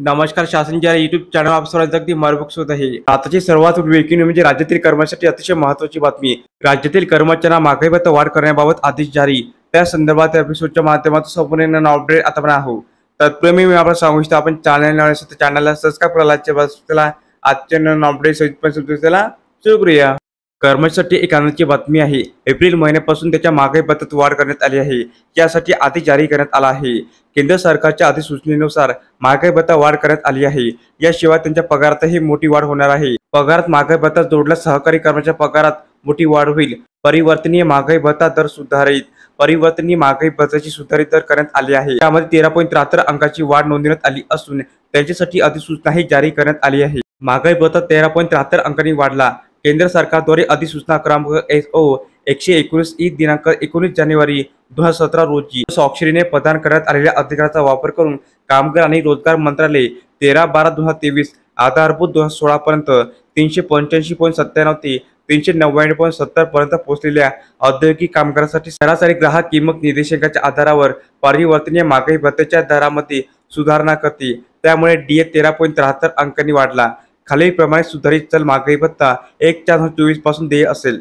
नमस्कार. शासन ज्या युट्यूब चॅनल आप सर्वांचं अगदी मनपूर्वक स्वागत आहे. आताची सर्वात ब्रेकिंग न्यूज म्हणजे राज्यातील कर्मचाऱ्यांसाठी अतिशय महत्त्वाची बातमी. राज्यातील कर्मचाऱ्यांना महागाई भत्ता वाढ करण्याबाबत आदेश जारी. त्या संदर्भात एपिसोडच्या माध्यमातून संपूर्ण अपडेट आता आपण आहोत. तत्पूर्वी मी आपल्याला सांगू इच्छितो, आपण चॅनलला सबस्क्राईब करायला आजच्या अपडेट सहित सुरू करूया. कर्मचाऱ्यांसाठी एक आनंदाची बातमी आहे. एप्रिल महिन्यापासून त्याच्या महागाई भत्त्यात वाढ करण्यात आली आहे. यासाठी आदेश जारी करण्यात आला आहे. केंद्र सरकारच्या अधिसूचनेनुसार महागाई भत्ता वाढ करण्यात आली आहे. याशिवाय त्यांच्या पगारातही मोठी वाढ होणार आहे. पगारात महागाई भत्ता जोडल्यास सहकारी कर्मचाऱ्यांच्या पगारात मोठी वाढ होईल. परिवर्तनीय महागाई भत्ता दर सुधारित. परिवर्तनीय महागाई भत्त्याची सुधारित दर करण्यात आली आहे. त्यामध्ये 13.73 अंकाची वाढ नोंदवण्यात आली असून त्यांच्यासाठी अधिसूचनाही जारी करण्यात आली आहे. महागाई भत्ता 13.73 अंकांनी वाढला. केंद्र सरकारद्वारे अधिसूचना क्रमांक SO 119 दिनांक 19 जानेवारी 2017 रोजी स्वाक्षरीने प्रदान करण्यात आलेल्या अधिकाराचा वापर करून कामगार आणि रोजगार मंत्रालय 13/12/2023 आधारभूत 2016 पर्यंत 385.97 ते 399.70 पर्यंत पोहोचलेल्या औद्योगिक कामगारांसाठी सरासरी ग्राहक किंमत निर्देशांकाच्या आधारावर परिवर्तनीय महागाई भत्त्याच्या दरामध्ये सुधारणा करते. त्यामुळे DA 13.73 अंकांनी वाढला. खालीलप्रमाणे सुधारित चल महागाई भत्ता 1/4/2024 पासून देय असेल.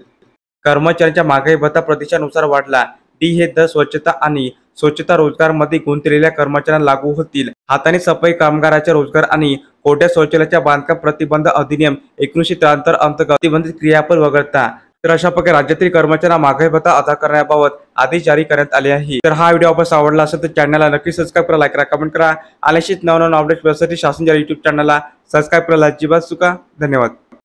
कर्मचाऱ्यांच्या महागाई भत्ता प्रदेशानुसार वाढला. D हे दर स्वच्छता आणि स्वच्छता रोजगार मध्ये गुंतलेल्या कर्मचाऱ्यांना लागू होतील. हाताने सफाई कामगाराच्या रोजगार आणि कोरड्या शौचालयाच्या बांधकाम प्रतिबंध अधिनियम 1973 अंतर्गत प्रतिबंधित क्रियापद वगळता. तर अशा प्रकारे राज्यातील कर्मचाऱ्यांना महागाई भत्ता अदा करण्याबाबत आदेश जारी करण्यात आले आहे. तर हा व्हिडिओ आपल्याला आवडला असेल तर चॅनलला नक्की सबस्क्राईब करा, लाईक करा, कमेंट करा. आलेशीच नवनवीन अपडेट्स मिळण्यासाठी शासन ज्या युट्यूब चॅनलला सबस्क्राईब करायला अजिबात चुका. धन्यवाद.